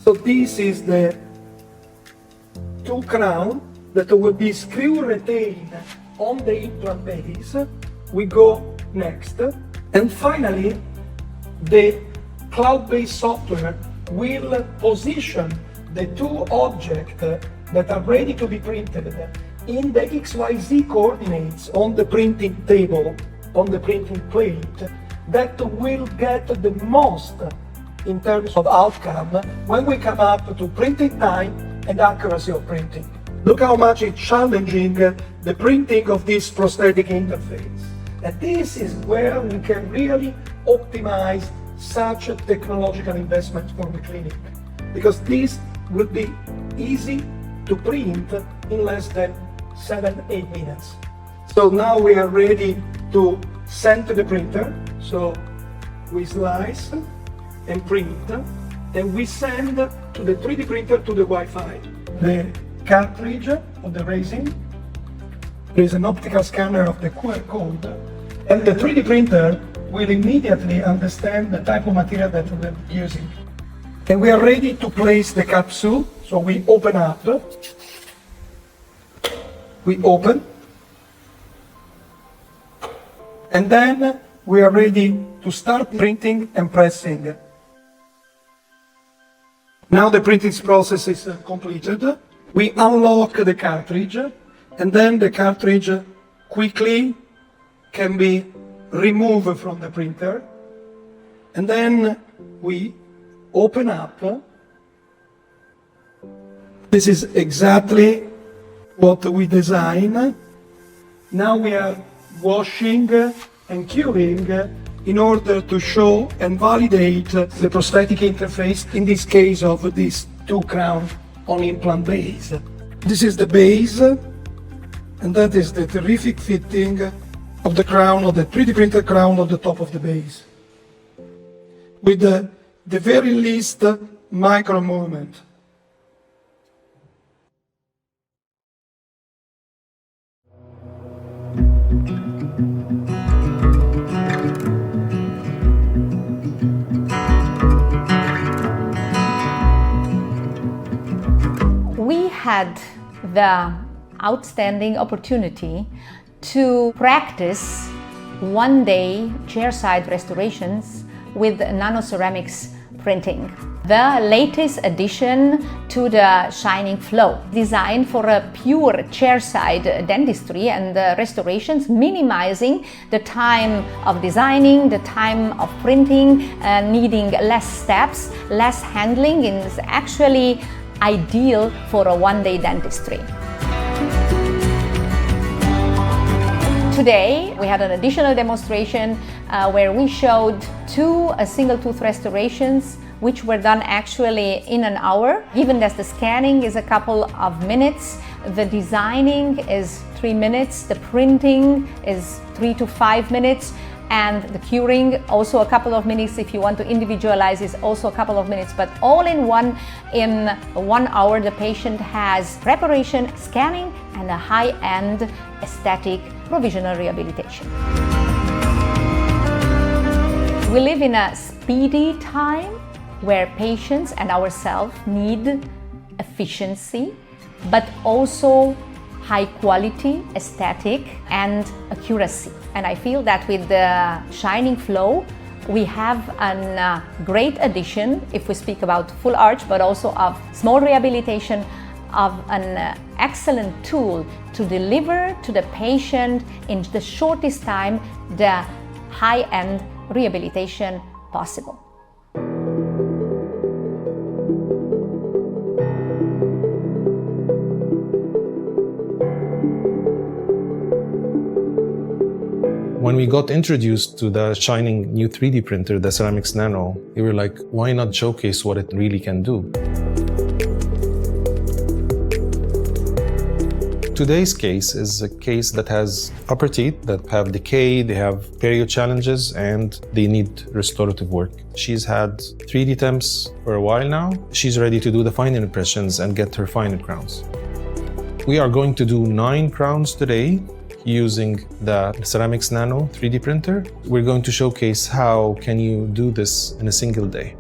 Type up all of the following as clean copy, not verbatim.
So this is the two crown that will be screw retained on the implant base. We go next. And finally, the cloud-based software will position the two objects that are ready to be printed in the XYZ coordinates on the printing table, on the printing plate, that will get the most in terms of outcome when we come up to printing time and accuracy of printing. Look how much it's challenging the printing of this prosthetic interface. And this is where we can really optimize such a technological investment for the clinic, because will be easy to print in less than 7-8 minutes. So now we are ready to send to the printer. So we slice and print, and we send to the 3D printer to the Wi-Fi. The cartridge of the resin, there is an optical scanner of the QR code, and the 3D printer will immediately understand the type of material that we're using. And we are ready to place the capsule, so we open up, and then we are ready to start printing and pressing. Now the printing process is completed. We unlock the cartridge, and then the cartridge quickly can be removed from the printer. And then we open up. This is exactly what we design. Now we are washing and curing in order to show and validate the prosthetic interface, in this case of these two crown on implant base. This is the base, and that is the terrific fitting of the crown, of the 3D printed crown on the top of the base, with the very least micro movement. We had the outstanding opportunity to practice one-day chairside restorations with nanoceramics printing. The latest addition to the Shining Flow, designed for a pure chairside dentistry and restorations, minimizing the time of designing, the time of printing, needing less steps, less handling, and is actually ideal for a one-day dentistry. Today, we had an additional demonstration where we showed two single tooth restorations, which were done actually in an hour. Given that the scanning is a couple of minutes, the designing is 3 minutes, the printing is 3 to 5 minutes, and the curing also a couple of minutes. If you want to individualize, is also a couple of minutes, but all in 1 hour the patient has preparation, scanning, and a high-end aesthetic provisional rehabilitation. We live in a speedy time where patients and ourselves need efficiency, but also high quality, aesthetic, and accuracy. And I feel that with the Shining Flow, we have a great addition, if we speak about full arch, but also of small rehabilitation, of an excellent tool to deliver to the patient in the shortest time the high-end rehabilitation possible. When we got introduced to the Shining new 3D printer, the Ceramix-Nano, we were like, why not showcase what it really can do? Today's case is a case that has upper teeth that have decay, they have perio challenges, and they need restorative work. She's had 3D temps for a while now. She's ready to do the final impressions and get her final crowns. We are going to do 9 crowns today using the Ceramix-Nano 3D printer. We're going to showcase how can you do this in a single day.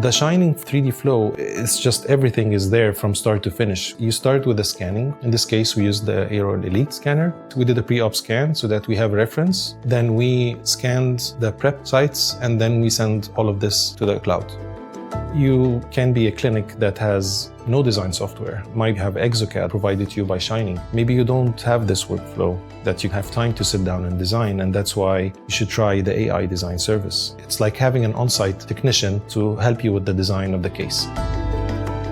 The Shining3D flow is just everything is there from start to finish. You start with the scanning. In this case, we used the Aero Elite scanner. We did a pre-op scan so that we have reference. Then we scanned the prep sites, and then we send all of this to the cloud. You can be a clinic that has no design software. Might have ExoCAD provided to you by Shining. Maybe you don't have this workflow that you have time to sit down and design, and that's why you should try the AI design service. It's like having an on-site technician to help you with the design of the case.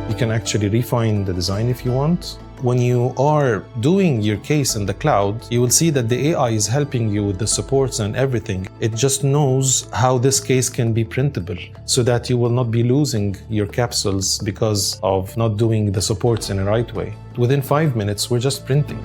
You can actually refine the design if you want. When you are doing your case in the cloud, you will see that the AI is helping you with the supports and everything. It just knows how this case can be printable so that you will not be losing your capsules because of not doing the supports in the right way. Within 5 minutes, we're just printing.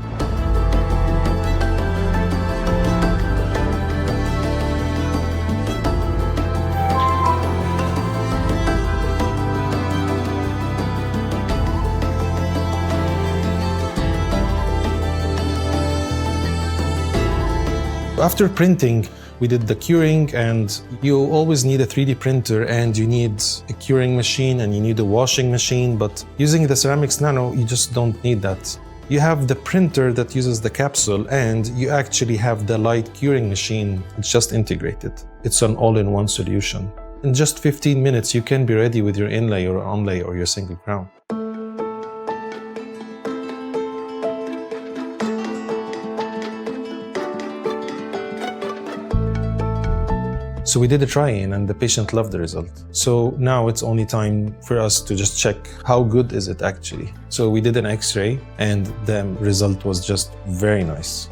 After printing, we did the curing, and you always need a 3D printer, and you need a curing machine, and you need a washing machine, but using the Ceramix-Nano, you just don't need that. You have the printer that uses the capsule, and you actually have the light curing machine. It's just integrated. It's an all-in-one solution. In just 15 minutes, you can be ready with your inlay or onlay or your single crown. So we did a try-in and the patient loved the result. So now it's only time for us to just check how good is it actually. So we did an X-ray and the result was just very nice.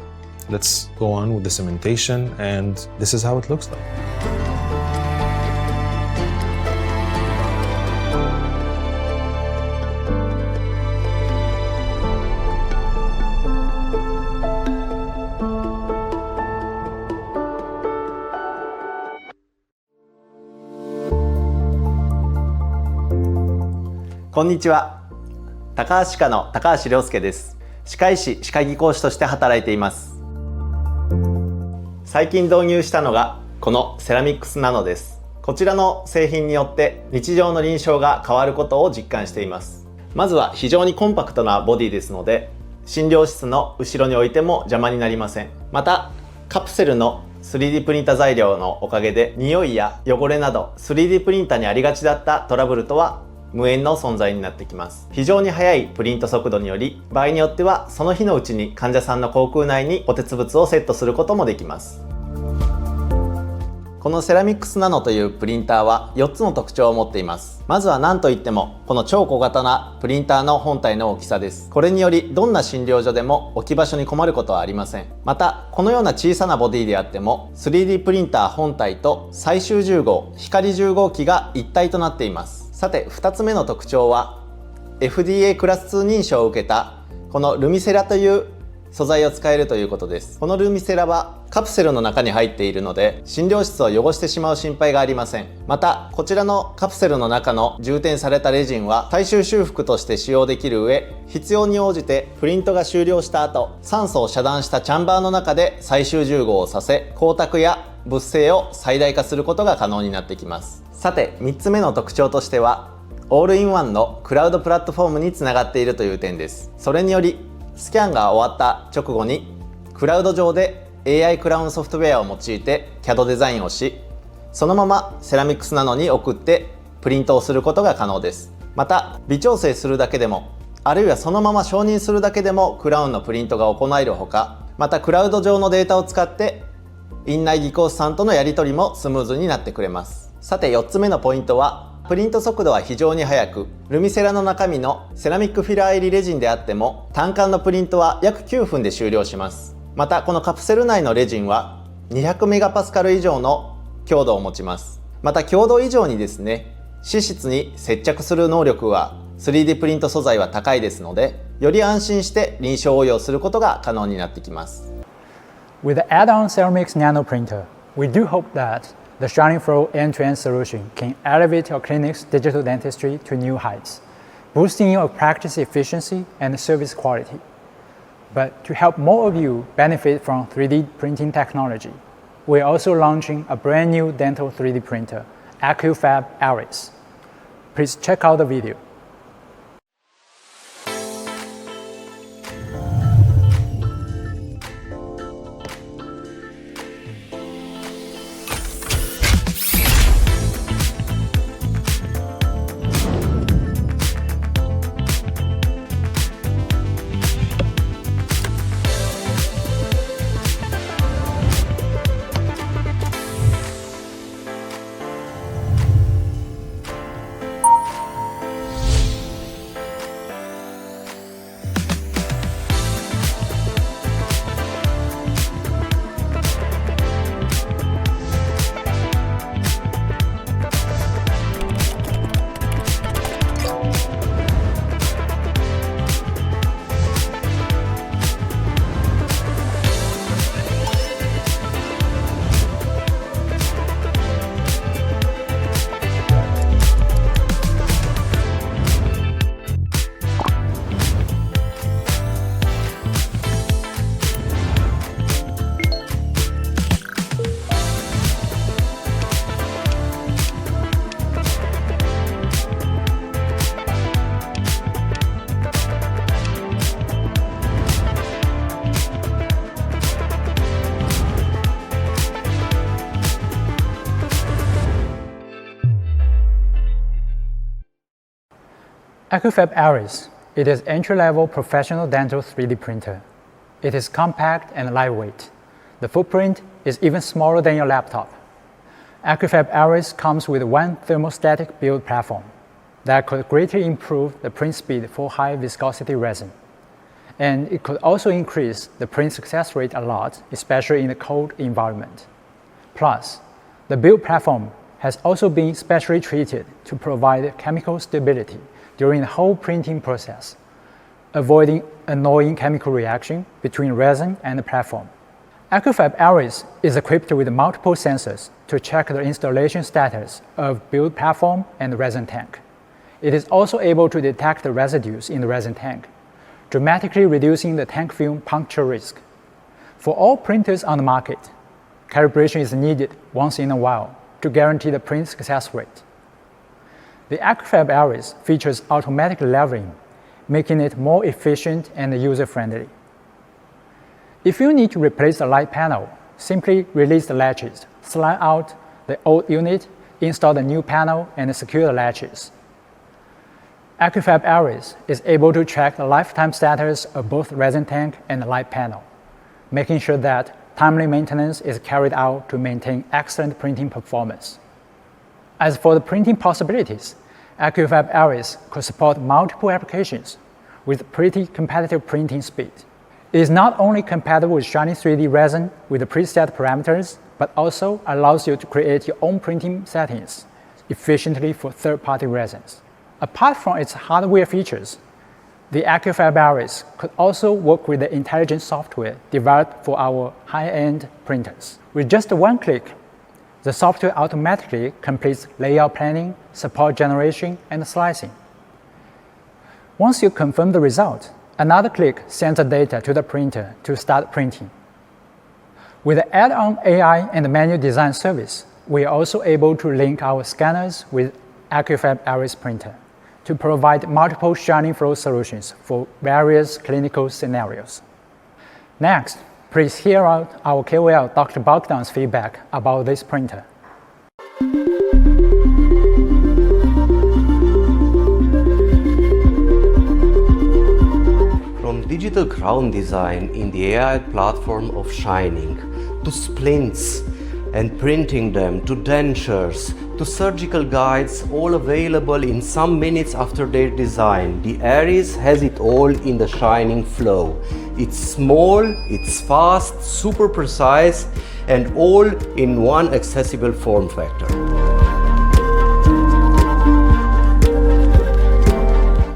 Let's go on with the cementation, and this is how it looks like.こんにちは。高橋歯科の高橋亮介です。歯科医師・歯科技講師として働いています。最近導入したのがこのセラミックスナノです。こちらの製品によって日常の臨床が変わることを実感しています。まずは非常にコンパクトなボディですので、診療室の後ろに置いても邪魔になりません。またカプセルの 3D プリンタ材料のおかげで匂いや汚れなど 3D プリンタにありがちだったトラブルとは無縁の存在になってきます。非常に速いプリント速度により、場合によってはその日のうちに患者さんの口腔内にお鉄物をセットすることもできます。このセラミックスナノというプリンターは4つの特徴を持っています。まずは何といってもこの超小型なプリンターの本体の大きさです。これによりどんな診療所でも置き場所に困ることはありません。またこのような小さなボディであっても 3D プリンター本体と最終10号光10号機が一体となっています。さて2つ目の特徴は FDA クラス2認証を受けたこのルミセラという素材を使えるということです。このルミセラはカプセルの中に入っているので診療室を汚してしまう心配がありません。またこちらのカプセルの中の充填されたレジンは最終修復として使用できる上、必要に応じてプリントが終了した後、酸素を遮断したチャンバーの中で最終重合をさせ、光沢や物性を最大化することが可能になってきます。さて3つ目の特徴としてはオールインワンのクラウドプラットフォームにつながっているという点です。それによりスキャンが終わった直後にクラウド上で AI クラウンソフトウェアを用いて CAD デザインをし、そのままセラミックスナノに送ってプリントをすることが可能です。また微調整するだけでも、あるいはそのまま承認するだけでもクラウンのプリントが行えるほか、またクラウド上のデータを使って院内技工士さんとのやり取りもスムーズになってくれます。さて4つ目のポイントはプリント速度は非常に速く、ルミセラの中身のセラミックフィラー入りレジンであっても単管のプリントは約9分で終了します。またこのカプセル内のレジンは200メガパスカル以上の強度を持ちます。また強度以上にですね、脂質に接着する能力は 3D プリント素材は高いですので、より安心して臨床応用することが可能になってきます。 With the add-on Ceramix-Nano printer, we do hope that the Shining3D end-to-end solution can elevate your clinic's digital dentistry to new heights, boosting your practice efficiency and service quality. But to help more of you benefit from 3D printing technology, we're also launching a brand new dental 3D printer, AccuFab-Aris. please check out the video. AccuFab-Aris. It is entry-level professional dental 3D printer. It is compact and lightweight. The footprint is even smaller than your laptop. AccuFab-Aris comes with one thermostatic build platform that could greatly improve the print speed for high viscosity resin. And it could also increase the print success rate a lot, especially in the cold environment. Plus, the build platform has also been specially treated to provide chemical stability during the whole printing process, avoiding annoying chemical reaction between resin and the platform. AccuFab-Aris is equipped with multiple sensors to check the installation status of build platform and resin tank. It is also able to detect the residues in the resin tank, dramatically reducing the tank film puncture risk. For all printers on the market, calibration is needed once in a while to guarantee the print success rate. The AccuFab-Aris features automatic leveling, making it more efficient and user-friendly. If you need to replace the light panel, simply release the latches, slide out the old unit, install the new panel, and secure the latches. AccuFab-Aris is able to track the lifetime status of both resin tank and the light panel, making sure that timely maintenance is carried out to maintain excellent printing performance. As for the printing possibilities, AccuFab-Aris could support multiple applications with pretty competitive printing speed. It is not only compatible with Shining3D resin with the preset parameters, but also allows you to create your own printing settings efficiently for third-party resins. Apart from its hardware features, the AccuFab-Aris could also work with the intelligent software developed for our high-end printers. With just one click, the software automatically completes layout planning, support generation, and slicing. Once you confirm the result, another click sends the data to the printer to start printing. With the add-on AI and manual design service, we are also able to link our scanners with AccuFab-Aris printer to provide multiple shining flow solutions for various clinical scenarios. Next, please hear out our KOL Dr. Bogdan's feedback about this printer. From digital crown design in the AI platform of Shining, to splints and printing them, to dentures, to surgical guides, all available in some minutes after their design. The Aris has it all in the Shining flow. It's small, it's fast, super precise, and all in one accessible form factor.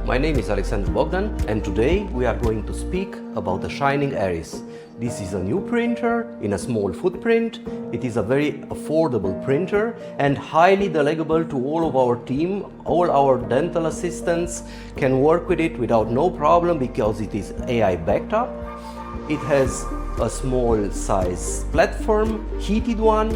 My name is Alexander Bogdan, and today we are going to speak about the Shining-Aris. This is a new printer in a small footprint. It is a very affordable printer and highly delegable to all of our team. All our dental assistants can work with it without no problem because it is AI backed up. It has a small size platform, heated one,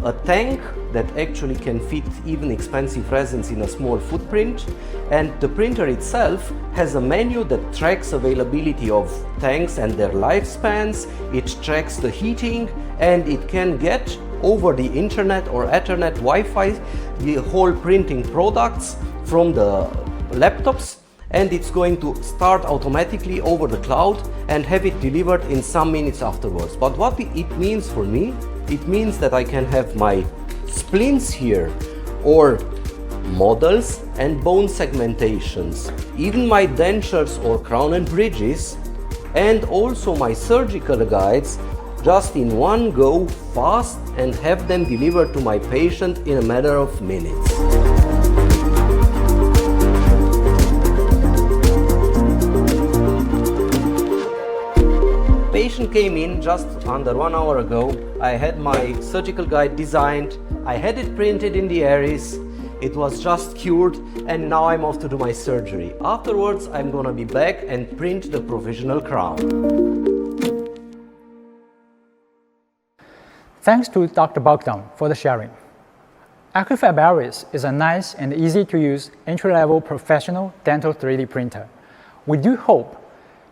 a tank that actually can fit even expensive resins in a small footprint, and the printer itself has a menu that tracks availability of tanks and their lifespans, it tracks the heating, and it can get over the internet or Ethernet Wi-Fi the whole printing products from the laptops, and it's going to start automatically over the cloud and have it delivered in some minutes afterwards. But what it means for me, it means that I can have my splints here, or models and bone segmentations, even my dentures or crown and bridges, and also my surgical guides, just in one go, fast, and have them delivered to my patient in a matter of minutes. Patient came in just under 1 hour ago. I had my surgical guide designed, I had it printed in the Aris, it was just cured, and now I'm off to do my surgery. Afterwards, I'm gonna be back and print the provisional crown. Thanks to Dr. Bogdan for the sharing. AccuFab-Aris is a nice and easy to use entry-level professional dental 3D printer. We do hope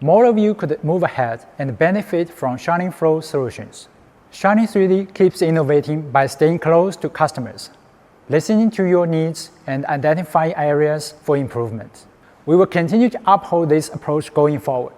more of you could move ahead and benefit from Shining3D solutions. Shining3D keeps innovating by staying close to customers, listening to your needs, and identifying areas for improvement. We will continue to uphold this approach going forward.